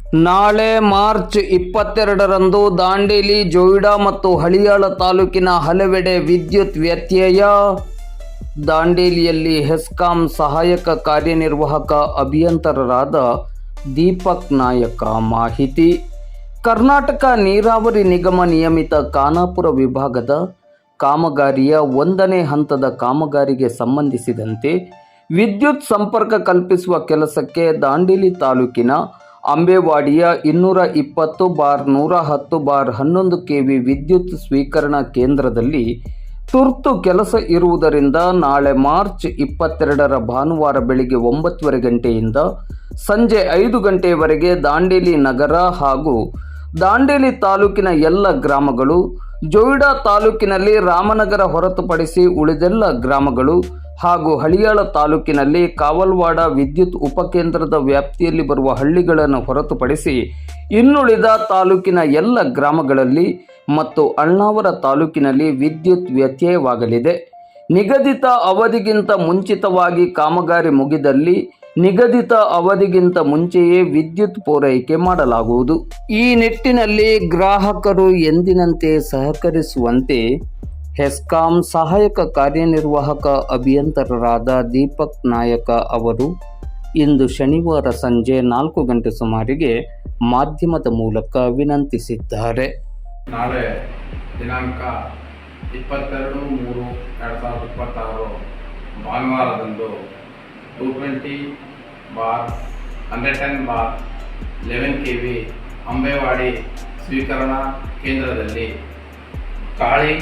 ನಾಳೆ ಮಾರ್ಚ್ 22ರಂದು ದಾಂಡೇಲಿ, ಜೋಯಿಡಾ ಮತ್ತು ಹಳಿಯಾಳ ತಾಲೂಕಿನ ಹಲವೆಡೆ ವಿದ್ಯುತ್ ವ್ಯತ್ಯಯ. ದಾಂಡೇಲಿಯಲ್ಲಿ ಹೆಸ್ಕಾಂ ಸಹಾಯಕ ಕಾರ್ಯನಿರ್ವಾಹಕ ಅಭಿಯಂತರರಾದ ದೀಪಕ್ ನಾಯಕ ಮಾಹಿತಿ. ಕರ್ನಾಟಕ ನೀರಾವರಿ ನಿಗಮ ನಿಯಮಿತ ಖಾನಾಪುರ ವಿಭಾಗದ ಕಾಮಗಾರಿಯ 1ನೇ ಹಂತದ ಕಾಮಗಾರಿಗೆ ಸಂಬಂಧಿಸಿದಂತೆ ವಿದ್ಯುತ್ ಸಂಪರ್ಕ ಕಲ್ಪಿಸುವ ಕೆಲಸಕ್ಕೆ ದಾಂಡೇಲಿ ತಾಲೂಕಿನ ಅಂಬೇವಾಡಿಯ 220/110/11 ಕೆವಿ ವಿದ್ಯುತ್ ಸ್ವೀಕರಣಾ ಕೇಂದ್ರದಲ್ಲಿ ತುರ್ತು ಕೆಲಸ ಇರುವುದರಿಂದ ನಾಳೆ ಮಾರ್ಚ್ 22ರ ಭಾನುವಾರ ಬೆಳಿಗ್ಗೆ 9 ಗಂಟೆಯಿಂದ ಸಂಜೆ 5 ಗಂಟೆಯವರೆಗೆ ದಾಂಡೇಲಿ ನಗರ ಹಾಗೂ ದಾಂಡೇಲಿ ತಾಲೂಕಿನ ಎಲ್ಲ ಗ್ರಾಮಗಳು, ಜೋಯಿಡಾ ತಾಲೂಕಿನಲ್ಲಿ ರಾಮನಗರ ಹೊರತುಪಡಿಸಿ ಉಳಿದೆಲ್ಲ ಗ್ರಾಮಗಳು ಹಾಗೂ ಹಳಿಯಾಳ ತಾಲೂಕಿನಲ್ಲಿ ಕಾವಲ್ವಾಡ ವಿದ್ಯುತ್ ಉಪಕೇಂದ್ರದ ವ್ಯಾಪ್ತಿಯಲ್ಲಿ ಬರುವ ಹಳ್ಳಿಗಳನ್ನು ಹೊರತುಪಡಿಸಿ ಇನ್ನುಳಿದ ತಾಲೂಕಿನ ಎಲ್ಲ ಗ್ರಾಮಗಳಲ್ಲಿ ಮತ್ತು ಅಳ್ನಾವರ ತಾಲೂಕಿನಲ್ಲಿ ವಿದ್ಯುತ್ ವ್ಯತ್ಯಯವಾಗಲಿದೆ. ನಿಗದಿತ ಅವಧಿಗಿಂತ ಮುಂಚಿತವಾಗಿ ಕಾಮಗಾರಿ ಮುಗಿದಲ್ಲಿ ನಿಗದಿತ ಅವಧಿಗಿಂತ ಮುಂಚೆಯೇ ವಿದ್ಯುತ್ ಪೂರೈಕೆ ಮಾಡಲಾಗುವುದು. ಈ ನಿಟ್ಟಿನಲ್ಲಿ ಗ್ರಾಹಕರು ಎಂದಿನಂತೆ ಸಹಕರಿಸುವಂತೆ ಹೆಸ್ಕಾಂ ಸಹಾಯಕ ಕಾರ್ಯನಿರ್ವಾಹಕ ಅಭಿಯಂತರರಾದ ದೀಪಕ್ ನಾಯಕ ಅವರು ಇಂದು ಶನಿವಾರ ಸಂಜೆ 4 ಗಂಟೆ ಸುಮಾರಿಗೆ ಮಾಧ್ಯಮದ ಮೂಲಕ ವಿನಂತಿಸಿದ್ದಾರೆ. ನಾಳೆ ದಿನಾಂಕ 22/3/2026 ಭಾನುವಾರದಂದು 220/110/11 ಕೆವಿ ಅಂಬೇವಾಡಿ ಸ್ವೀಕರಣಾ ಕೇಂದ್ರದಲ್ಲಿ ಕಾಳಿ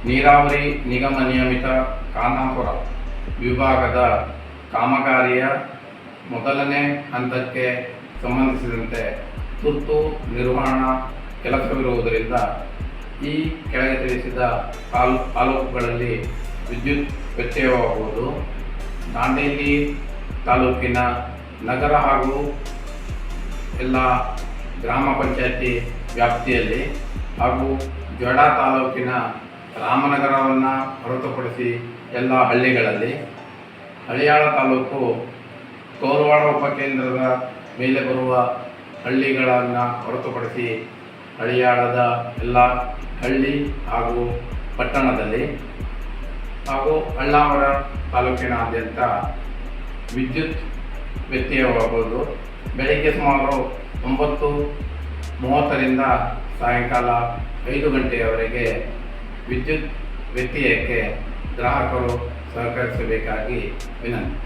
ನೀರಾವರಿ ನಿಗಮ ನಿಯಮಿತ ಖಾನಾಪುರ ವಿಭಾಗದ ಕಾಮಗಾರಿಯ 1ನೇ ಹಂತಕ್ಕೆ ಸಂಬಂಧಿಸಿದಂತೆ ತುರ್ತು ನಿರ್ವಹಣಾ ಕೆಲಸವಿರುವುದರಿಂದ ಈ ಕೆಳಗೆ ತಿಳಿಸಿದ ತಾಲೂಕುಗಳಲ್ಲಿ ವಿದ್ಯುತ್ ವ್ಯತ್ಯಯವಾಗುವುದು. ದಾಂಡೇಲಿ ತಾಲೂಕಿನ ನಗರ ಹಾಗೂ ಎಲ್ಲ ಗ್ರಾಮ ಪಂಚಾಯತಿ ವ್ಯಾಪ್ತಿಯಲ್ಲಿ ಹಾಗೂ ಜೋಯಿಡಾ ತಾಲೂಕಿನ ರಾಮನಗರವನ್ನು ಹೊರತುಪಡಿಸಿ ಎಲ್ಲ ಹಳ್ಳಿಗಳಲ್ಲಿ, ಹಳಿಯಾಳ ತಾಲೂಕು ಕಾವಲ್ವಾಡ ಉಪಕೇಂದ್ರದ ಮೇಲೆ ಬರುವ ಹಳ್ಳಿಗಳನ್ನು ಹೊರತುಪಡಿಸಿ ಹಳಿಯಾಳದ ಎಲ್ಲ ಹಳ್ಳಿ ಹಾಗೂ ಪಟ್ಟಣದಲ್ಲಿ ಹಾಗೂ ಅಳ್ನಾವರ ತಾಲೂಕಿನಾದ್ಯಂತ ವಿದ್ಯುತ್ ವ್ಯತ್ಯಯವಾಗುವುದು. ಬೆಳಗ್ಗೆ ಸುಮಾರು 9:30ರಿಂದ ಸಾಯಂಕಾಲ 5 ಗಂಟೆಯವರೆಗೆ ವಿದ್ಯುತ್ ವ್ಯತ್ಯಯಕ್ಕೆ ಗ್ರಾಹಕರು ಸಹಕರಿಸಬೇಕಾಗಿ ವಿನಂತಿ.